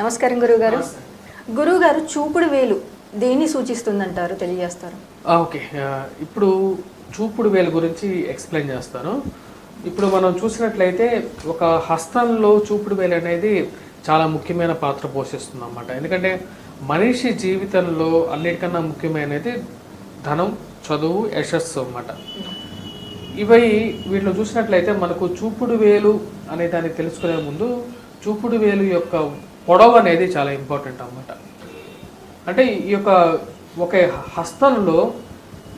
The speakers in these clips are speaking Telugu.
నమస్కారం గురువుగారు. గురువుగారు, చూపుడు వేలు దేన్ని సూచిస్తుందంటారు, తెలియజేస్తారు? ఓకే, ఇప్పుడు చూపుడు వేలు గురించి ఎక్స్ప్లెయిన్ చేస్తాను. ఇప్పుడు మనం చూసినట్లయితే ఒక హస్తంలో చూపుడు వేలు అనేది చాలా ముఖ్యమైన పాత్ర పోషిస్తుంది అన్నమాట. ఎందుకంటే మనిషి జీవితంలో అన్నిటికన్నా ముఖ్యమైనది ధనం, చదువు, యశస్సు అన్నమాట. వీటిలో చూసినట్లయితే మనకు చూపుడు వేలు అనే దాన్ని తెలుసుకునే ముందు చూపుడు వేలు యొక్క పొడవు అనేది చాలా ఇంపార్టెంట్ అన్నమాట. అంటే ఈ యొక్క ఒక హస్తంలో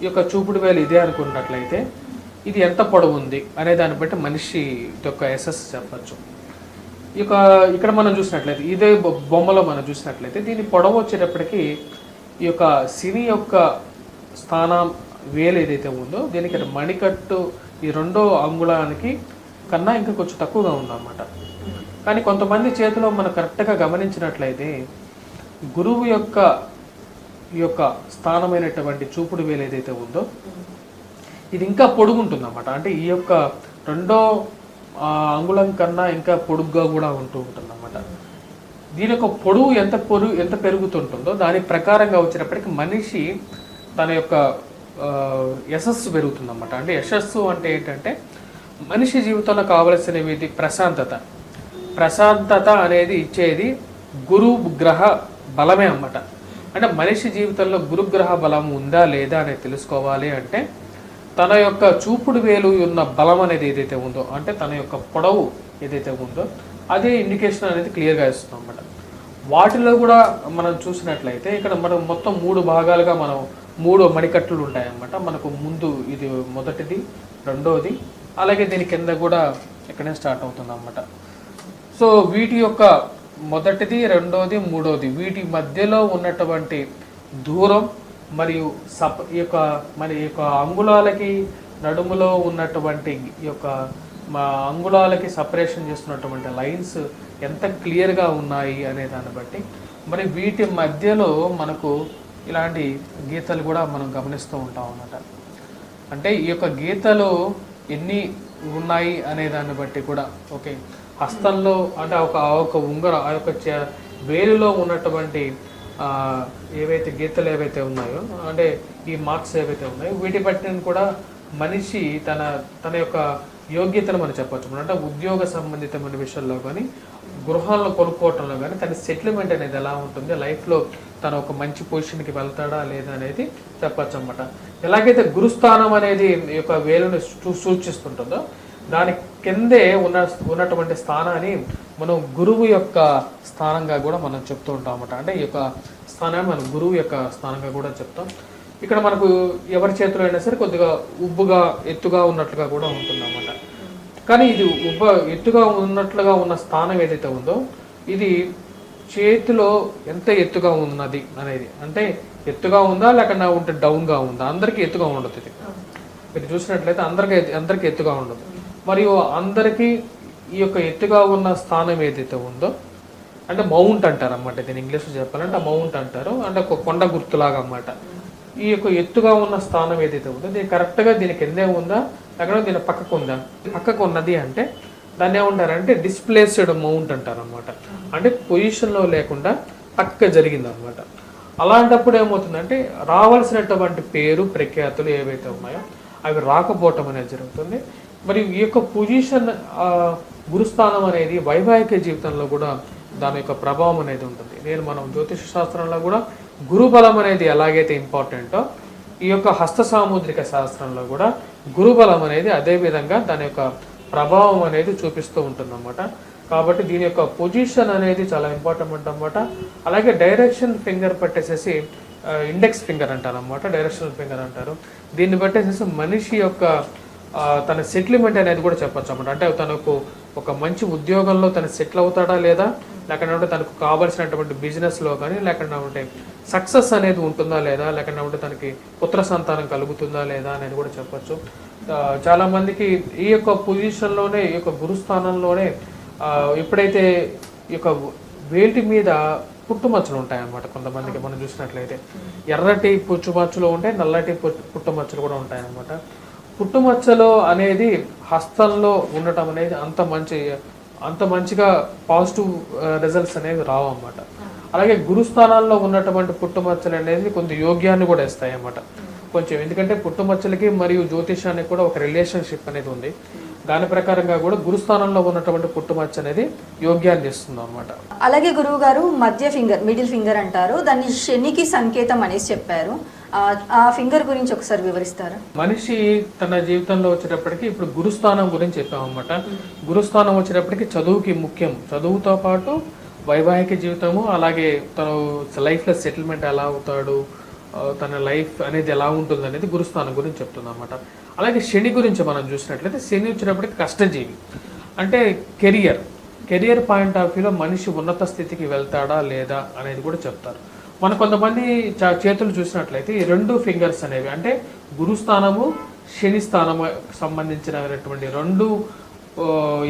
ఈ యొక్క చూపుడు వేలు ఇదే అనుకున్నట్లయితే ఇది ఎంత పొడవు ఉంది అనే దాన్ని బట్టి మనిషి యొక్క యశస్సు చెప్పచ్చు. ఇక్కడ మనం చూసినట్లయితే ఇదే బొమ్మలో మనం చూసినట్లయితే దీని పొడవు వచ్చేటప్పటికి ఈ యొక్క సిని యొక్క స్థానం వేలు ఏదైతే ఉందో దీనికి మణికట్టు ఈ 2వ అంగుళానికి కన్నా ఇంకా కొంచెం తక్కువగా ఉందన్నమాట. కానీ కొంతమంది చేతిలో మనం కరెక్ట్గా గమనించినట్లయితే గురువు యొక్క ఈ యొక్క స్థానమైనటువంటి చూపుడు వేలు ఏదైతే ఉందో ఇది ఇంకా పొడుగుంటుందన్నమాట. అంటే ఈ యొక్క 2వ అంగుళం కన్నా ఇంకా పొడుగ్గా కూడా ఉంటుందన్నమాట. దీని యొక్క పొడవు ఎంత పెరుగుతుంటుందో దాని ప్రకారంగా వచ్చేటప్పటికి మనిషి తన యొక్క యశస్సు పెరుగుతుందన్నమాట. అంటే యశస్సు అంటే ఏంటంటే మనిషి జీవితంలో కావలసినవి ప్రశాంతత అనేది ఇచ్చేది గురు గ్రహ బలమే అన్నమాట. అంటే మనిషి జీవితంలో గురుగ్రహ బలం ఉందా లేదా అనేది తెలుసుకోవాలి అంటే తన యొక్క చూపుడు వేలు ఉన్న బలం అనేది ఏదైతే ఉందో, అంటే తన యొక్క పొడవు ఏదైతే ఉందో అదే ఇండికేషన్ అనేది క్లియర్గా ఇస్తుంది అన్నమాట. వాటిలో కూడా మనం చూసినట్లయితే ఇక్కడ మనం మొత్తం 3 భాగాలుగా మనం 3 మణికట్లు ఉంటాయన్నమాట. మనకు ముందు ఇది మొదటిది, 2వది, అలాగే దీని కింద కూడా ఇక్కడే స్టార్ట్ అవుతుంది అన్నమాట. సో వీటి యొక్క మొదటిది, 2వది, 3వది వీటి మధ్యలో ఉన్నటువంటి దూరం మరియు ఈ యొక్క అంగుళాలకి నడుములో ఉన్నటువంటి ఈ యొక్క అంగుళాలకి సపరేషన్ చేస్తున్నటువంటి లైన్స్ ఎంత క్లియర్గా ఉన్నాయి అనే దాన్ని బట్టి మరి వీటి మధ్యలో మనకు ఇలాంటి గీతలు కూడా మనం గమనిస్తూ ఉంటాం అన్నమాట. అంటే ఈ యొక్క గీతలు ఎన్ని ఉన్నాయి అనే దాన్ని బట్టి కూడా ఓకే హస్తంలో అంటే ఒక ఉంగరం ఆ యొక్క వేలులో ఉన్నటువంటి ఏవైతే గీతలు ఏవైతే ఉన్నాయో అంటే ఈ మార్క్స్ ఏవైతే ఉన్నాయో వీటి బట్టి కూడా మనిషి తన యొక్క యోగ్యతను మనం చెప్పచ్చు. అంటే ఉద్యోగ సంబంధితమైన విషయంలో కానీ గృహాలను కొనుక్కోవటంలో కానీ తన సెటిల్మెంట్ అనేది ఎలా ఉంటుంది, లైఫ్లో తను ఒక మంచి పొజిషన్కి వెళ్తాడా లేదా అనేది చెప్పచ్చు అన్నమాట. ఎలాగైతే గురుస్థానం అనేది ఈ యొక్క వేలుని సూచిస్తుంటుందో దాని కిందే ఉన్నటువంటి స్థానాన్ని మనం గురువు యొక్క స్థానంగా కూడా మనం చెప్తూ ఉంటాం అన్నమాట. అంటే ఈ యొక్క స్థానాన్ని మనం గురువు యొక్క స్థానంగా కూడా చెప్తాం. ఇక్కడ మనకు ఎవరి చేతిలో అయినా సరే కొద్దిగా ఉబ్బుగా ఎత్తుగా ఉన్నట్లుగా కూడా ఉంటుంది అన్నమాట. కానీ ఇది ఎత్తుగా ఉన్నట్లుగా ఉన్న స్థానం ఏదైతే ఉందో ఇది చేతిలో ఎంత ఎత్తుగా ఉన్నది అనేది, అంటే ఎత్తుగా ఉందా లేకుండా ఉంటే డౌన్గా ఉందా, అందరికీ ఎత్తుగా ఉండదు. ఇది మీరు చూసినట్లయితే అందరికీ ఎత్తుగా ఉండదు. మరియు అందరికీ ఈ యొక్క ఎత్తుగా ఉన్న స్థానం ఏదైతే ఉందో అంటే మౌంట్ అంటారు అన్నమాట. దీని ఇంగ్లీష్లో చెప్పాలంటే మౌంట్ అంటారు. అంటే ఒక కొండ గుర్తులాగా అన్నమాట. ఈ యొక్క ఎత్తుగా ఉన్న స్థానం ఏదైతే ఉందో దీని కరెక్ట్గా దీని కిందే ఉందా లేకపోతే దీని పక్కకు ఉందా, పక్కకు ఉన్నది అంటే దాన్ని ఏమంటారంటే డిస్ప్లేస్డ్ మౌంట్ అంటారు అన్నమాట. అంటే పొజిషన్లో లేకుండా పక్క జరిగింది అనమాట. అలాంటప్పుడు ఏమవుతుందంటే రావాల్సినటువంటి పేరు ప్రఖ్యాతులు ఏవైతే ఉన్నాయో అవి రాకపోవటం అనేది జరుగుతుంది. మరియు ఈ యొక్క పొజిషన్ గురుస్థానం అనేది వైవాహిక జీవితంలో కూడా దాని యొక్క ప్రభావం అనేది ఉంటుంది. మనం జ్యోతిష శాస్త్రంలో కూడా గురుబలం అనేది ఎలాగైతే ఇంపార్టెంటో ఈ యొక్క హస్త సాముద్రిక శాస్త్రంలో కూడా గురుబలం అనేది అదే విధంగా దాని యొక్క ప్రభావం అనేది చూపిస్తూ ఉంటుంది అన్నమాట. కాబట్టి దీని యొక్క పొజిషన్ అనేది చాలా ఇంపార్టెంట్ అన్నమాట. అలాగే డైరెక్షన్ ఫింగర్ పట్టేసేసి ఇండెక్స్ ఫింగర్ అంటారు అన్నమాట, డైరెక్షనల్ ఫింగర్ అంటారు. దీన్ని బట్టేసేసి మనిషి యొక్క తన సెటిల్మెంట్ అనేది కూడా చెప్పచ్చు అన్నమాట. అంటే తనకు ఒక మంచి ఉద్యోగంలో తను సెటిల్ అవుతాడా లేదా, లేకుండా తనకు కావాల్సినటువంటి బిజినెస్లో కానీ లేకుండా ఉంటే సక్సెస్ అనేది ఉంటుందా లేదా, లేకుండా ఉంటే తనకి పుత్ర సంతానం కలుగుతుందా లేదా అనేది కూడా చెప్పచ్చు. చాలామందికి ఈ యొక్క పొజిషన్లోనే ఈ యొక్క గురుస్థానంలోనే ఎప్పుడైతే ఈ యొక్క వేటి మీద పుట్టుమచ్చలు ఉంటాయన్నమాట. కొంతమందికి మనం చూసినట్లయితే ఎర్రటి పుట్టుమచ్చలు ఉంటాయి, నల్లటి పుట్టుమచ్చలు కూడా ఉంటాయన్నమాట. పుట్టుమచ్చలు అనేది హస్తంలో ఉండటం అనేది అంత మంచి అంత మంచిగా పాజిటివ్ రిజల్ట్స్ అనేవి రావు అన్నమాట. అలాగే గురుస్థానాల్లో ఉన్నటువంటి పుట్టుమచ్చలు అనేది కొంత యోగ్యాన్ని కూడా ఇస్తాయి అన్నమాట కొంచెం. ఎందుకంటే పుట్టుమచ్చలకి మరియు జ్యోతిషానికి కూడా ఒక రిలేషన్షిప్ అనేది ఉంది. దాని ప్రకారంగా కూడా గురుస్థానంలో ఉన్నటువంటి పుట్టుమచ్చ అనేది యోగ్యాన్ని ఇస్తుంది అనమాట. అలాగే గురువు గారు మధ్య ఫింగర్, మిడిల్ ఫింగర్ అంటారు, దాన్ని శనికి సంకేతం అనేసి చెప్పారు. ఆ ఫింగర్ గురించి ఒకసారి వివరిస్తారా? మనిషి తన జీవితంలో వచ్చేటప్పటికి ఇప్పుడు గురుస్థానం గురించి చెప్పామన్నమాట. గురుస్థానం వచ్చేటప్పటికి చదువుకి ముఖ్యం. చదువుతో పాటు వైవాహిక జీవితము, అలాగే తను లైఫ్లో సెటిల్మెంట్ ఎలా అవుతాడు, తన లైఫ్ అనేది ఎలా ఉంటుంది అనేది గురుస్థానం గురించి చెప్తుంది అనమాట. అలాగే శని గురించి మనం చూసినట్లయితే శని వచ్చేటప్పటికి కష్టజీవి, అంటే కెరియర్ పాయింట్ ఆఫ్ వ్యూలో మనిషి ఉన్నత స్థితికి వెళ్తాడా లేదా అనేది కూడా చెప్తారు. మన కొంతమంది చేతులు చూసినట్లయితే ఈ 2 ఫింగర్స్ అనేవి అంటే గురుస్థానము శని స్థానము సంబంధించినటువంటి 2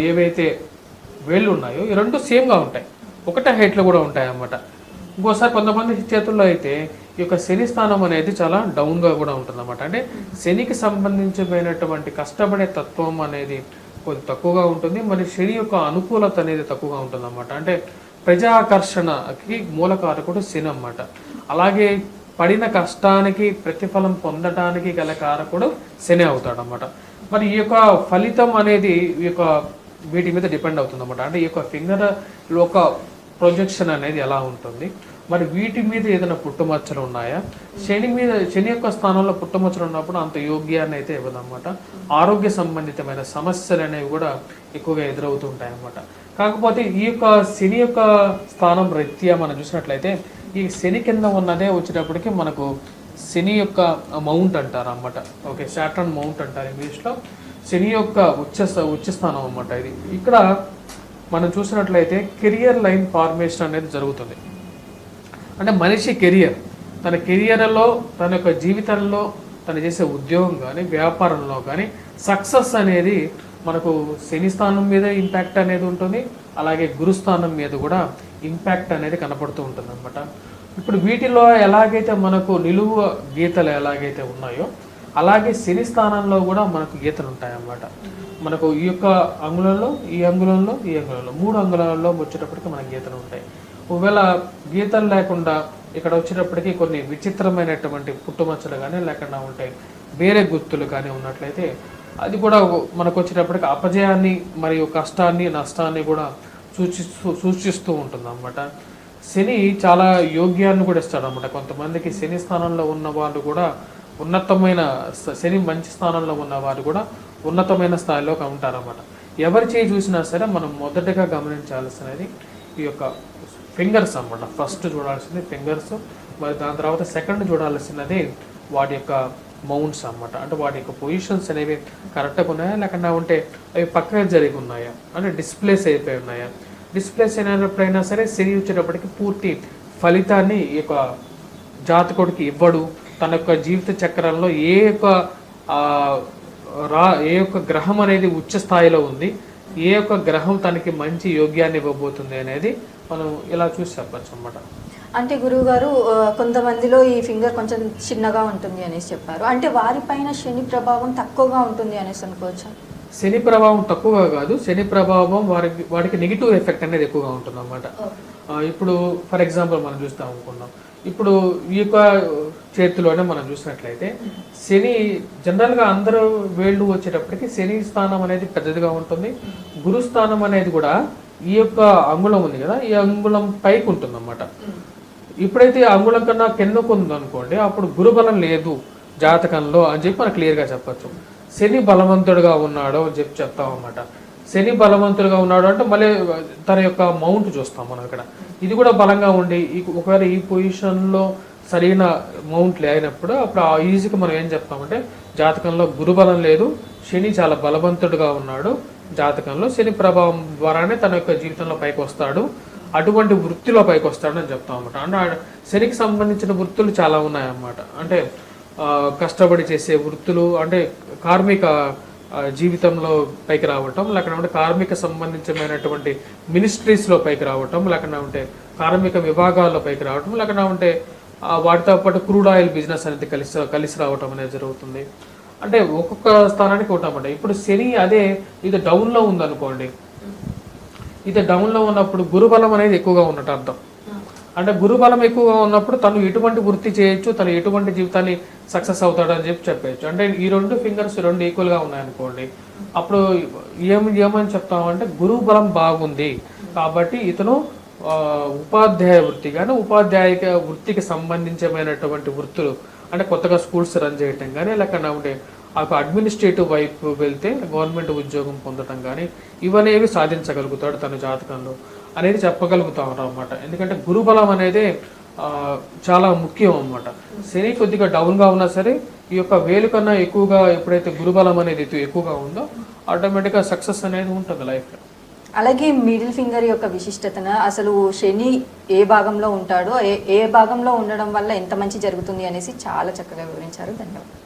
ఏవైతే వేళ్ళు ఉన్నాయో ఈ 2 సేమ్గా ఉంటాయి, ఒకటే హైట్లో కూడా ఉంటాయి అన్నమాట. ఇంకోసారి కొంతమంది చేతుల్లో అయితే ఈ యొక్క శని స్థానం అనేది చాలా డౌన్గా కూడా ఉంటుంది అన్నమాట. అంటే శనికి సంబంధించినటువంటి కష్టపడే తత్వం అనేది కొంచెం తక్కువగా ఉంటుంది, మరి శని యొక్క అనుకూలత అనేది తక్కువగా ఉంటుంది అన్నమాట. అంటే ప్రజాకర్షణకి మూలకారకుడు శని అన్నమాట. అలాగే పడిన కష్టానికి ప్రతిఫలం పొందడానికి గల కారకుడు శని అవుతాడన్నమాట. మరి ఈ యొక్క ఫలితం అనేది ఈ యొక్క వీటి మీద డిపెండ్ అవుతుంది అన్నమాట. అంటే ఈ యొక్క ఫింగర్ ఒక ప్రొజెక్షన్ అనేది ఎలా ఉంటుంది, మరి వీటి మీద ఏదైనా పుట్టుమచ్చలు ఉన్నాయా, శని యొక్క స్థానంలో పుట్టుమచ్చలు ఉన్నప్పుడు అంత యోగ్యాన్ని అయితే ఇవ్వదన్నమాట. ఆరోగ్య సంబంధితమైన సమస్యలు అనేవి కూడా ఎక్కువగా ఎదురవుతూ ఉంటాయి అన్నమాట. కాకపోతే ఈ యొక్క శని యొక్క స్థానం రీత్యా మనం చూసినట్లయితే ఈ శని కింద ఉన్నదే వచ్చేటప్పటికి మనకు శని యొక్క మౌంట్ అంటారు అన్నమాట. ఓకే, సాటర్న్ మౌంట్ అంటారు ఇంగ్లీష్లో. శని యొక్క ఉచ్చ స్థానం అన్నమాట ఇది. ఇక్కడ మనం చూసినట్లయితే కెరియర్ లైన్ ఫార్మేషన్ అనేది జరుగుతుంది. అంటే మనిషి తన కెరియర్లో, తన యొక్క జీవితంలో, తను చేసే ఉద్యోగం కానీ వ్యాపారంలో కానీ సక్సెస్ అనేది మనకు శని స్థానం మీద ఇంపాక్ట్ అనేది ఉంటుంది, అలాగే గురుస్థానం మీద కూడా ఇంపాక్ట్ అనేది కనపడుతూ ఉంటుంది అనమాట. ఇప్పుడు వీటిలో ఎలాగైతే మనకు నిలువు గీతలు ఎలాగైతే ఉన్నాయో అలాగే శని స్థానంలో కూడా మనకు గీతలు ఉంటాయన్నమాట. మనకు ఈ యొక్క అంగుళంలో, ఈ అంగుళంలో, ఈ అంగుళంలో 3 అంగుళాలలో వచ్చేటప్పటికి మనకు గీతలు ఉంటాయి. ఒకవేళ గీతలు లేకుండా ఇక్కడ వచ్చేటప్పటికి కొన్ని విచిత్రమైనటువంటి పుట్టుమచ్చలు కానీ లేకుండా ఉంటాయి, వేరే గుర్తులు కానీ ఉన్నట్లయితే అది కూడా మనకు వచ్చేటప్పటికి అపజయాన్ని మరియు కష్టాన్ని నష్టాన్ని కూడా సూచిస్తూ ఉంటుంది అన్నమాట. శని చాలా యోగ్యాన్ని కూడా ఇస్తాడు అన్నమాట. కొంతమందికి శని స్థానంలో ఉన్న వాళ్ళు కూడా ఉన్నతమైన, శని మంచి స్థానంలో ఉన్న వారు కూడా ఉన్నతమైన స్థాయిలో ఉంటారన్నమాట. ఎవరి చేయి చూసినా సరే మనం మొదటగా గమనించాల్సినది ఈ యొక్క ఫింగర్స్ అన్నమాట. ఫస్ట్ చూడాల్సింది ఫింగర్స్, మరి దాని తర్వాత సెకండ్ చూడాల్సినది వాటి యొక్క మౌంట్స్ అన్నమాట. అంటే వాటి యొక్క పొజిషన్స్ అనేవి కరెక్ట్గా ఉన్నాయా లేకుండా ఉంటే అవి పక్కగా జరిగి ఉన్నాయా, అంటే డిస్ప్లేస్ అయిపోయి ఉన్నాయా. డిస్ప్లేస్ అయినప్పుడైనా సరే శని వచ్చేటప్పటికి పూర్తి ఫలితాన్ని ఈ యొక్క జాతకుడికి ఇవ్వడు. తన యొక్క జీవిత చక్రంలో ఏ యొక్క గ్రహం అనేది ఉచ్చ స్థాయిలో ఉంది, ఏ యొక్క గ్రహం తనకి మంచి యోగ్యాన్ని ఇవ్వబోతుంది అనేది మనం ఇలా చూసి చెప్పచ్చు అన్నమాట. అంటే గురువు గారు కొంతమందిలో ఈ ఫింగర్ కొంచెం చిన్నగా ఉంటుంది అనేసి చెప్పారు, అంటే వారిపైన శని ప్రభావం తక్కువగా ఉంటుంది అనేసి అనుకోవచ్చా? శని ప్రభావం తక్కువగా కాదు, శని ప్రభావం వాడికి నెగిటివ్ ఎఫెక్ట్ అనేది ఎక్కువగా ఉంటుంది అన్నమాట. ఇప్పుడు ఫర్ ఎగ్జాంపుల్ మనం చూస్తాం అనుకున్నాం, ఇప్పుడు ఈ యొక్క చేతిలోనే మనం చూసినట్లయితే శని జనరల్గా అందరూ వేళ్ళు వచ్చేటప్పటికి శని స్థానం అనేది పెద్దదిగా ఉంటుంది. గురుస్థానం అనేది కూడా ఈ యొక్క అంగుళం ఉంది కదా, ఈ అంగుళం పైకి ఉంటుంది అన్నమాట. ఇప్పుడైతే అంగుళం కన్నా కిందకు ఉంది అనుకోండి, అప్పుడు గురుబలం లేదు జాతకంలో అని చెప్పి మనం క్లియర్గా చెప్పచ్చు. శని బలవంతుడుగా ఉన్నాడు అని చెప్పి చెప్తాం అన్నమాట. శని బలవంతుడుగా ఉన్నాడు అంటే మళ్ళీ తన యొక్క మౌంట్ చూస్తాం మనం ఇక్కడ. ఇది కూడా బలంగా ఉండి ఒకవేళ ఈ పొజిషన్లో సరైన మౌంట్ లేనప్పుడు అప్పుడు ఈజీగా మనం ఏం చెప్తామంటే జాతకంలో గురుబలం లేదు, శని చాలా బలవంతుడుగా ఉన్నాడు, జాతకంలో శని ప్రభావం ద్వారానే తన యొక్క జీవితంలో పైకి వస్తాడు, అటువంటి వృత్తిలో పైకి వస్తాడు అని చెప్తాం అన్నమాట. అంటే శనికి సంబంధించిన వృత్తులు చాలా ఉన్నాయన్నమాట. అంటే కష్టపడి చేసే వృత్తులు, అంటే కార్మిక జీవితంలో పైకి రావటం, లేకుండా కార్మిక సంబంధించినటువంటి మినిస్ట్రీస్లో పైకి రావటం, లేకుండా ఉంటే కార్మిక విభాగాల్లో పైకి రావటం, లేకుండా ఉంటే వాటితో పాటు క్రూడ్ ఆయిల్ బిజినెస్ అనేది కలిసి రావటం అనేది జరుగుతుంది. అంటే ఒక్కొక్క స్థానానికి ఉంటామంట. ఇప్పుడు శని అదే ఇది డౌన్లో ఉందనుకోండి, ఇది డౌన్లో ఉన్నప్పుడు గురుబలం అనేది ఎక్కువగా ఉన్నట్టు అర్థం. అంటే గురుబలం ఎక్కువగా ఉన్నప్పుడు తను ఎటువంటి వృత్తి చేయొచ్చు, తను ఎటువంటి జీవితాన్ని సక్సెస్ అవుతాడు అని చెప్పేయచ్చు. అంటే ఈ రెండు ఫింగర్స్ రెండు ఈక్వల్గా ఉన్నాయనుకోండి, అప్పుడు ఏమని చెప్తామంటే గురువు బలం బాగుంది కాబట్టి ఇతను ఉపాధ్యాయ వృత్తి కానీ ఉపాధ్యాయ వృత్తికి సంబంధించినటువంటి వృత్తులు, అంటే కొత్తగా స్కూల్స్ రన్ చేయటం కానీ లేకుండా ఉంటే అడ్మినిస్ట్రేటివ్ వైపు వెళ్తే గవర్నమెంట్ ఉద్యోగం పొందడం కానీ ఇవనేవి సాధించగలుగుతాడు తన జాతకంలో అనేది చెప్పగలుగుతాం అన్నమాట. ఎందుకంటే గురుబలం అనేది చాలా ముఖ్యం అన్నమాట. శని కొద్దిగా డౌన్గా ఉన్నా సరే ఈ యొక్క వేలు కన్నా ఎక్కువగా ఎప్పుడైతే గురుబలం అనేది ఎక్కువగా ఉందో ఆటోమేటిక్గా సక్సెస్ అనేది ఉంటుంది లైఫ్లో. అలాగే మిడిల్ ఫింగర్ యొక్క విశిష్టతను, అసలు శని ఏ భాగంలో ఉంటాడో, ఏ భాగంలో ఉండడం వల్ల ఎంత మంచి జరుగుతుంది అనేసి చాలా చక్కగా వివరించారు. ధన్యవాదాలు.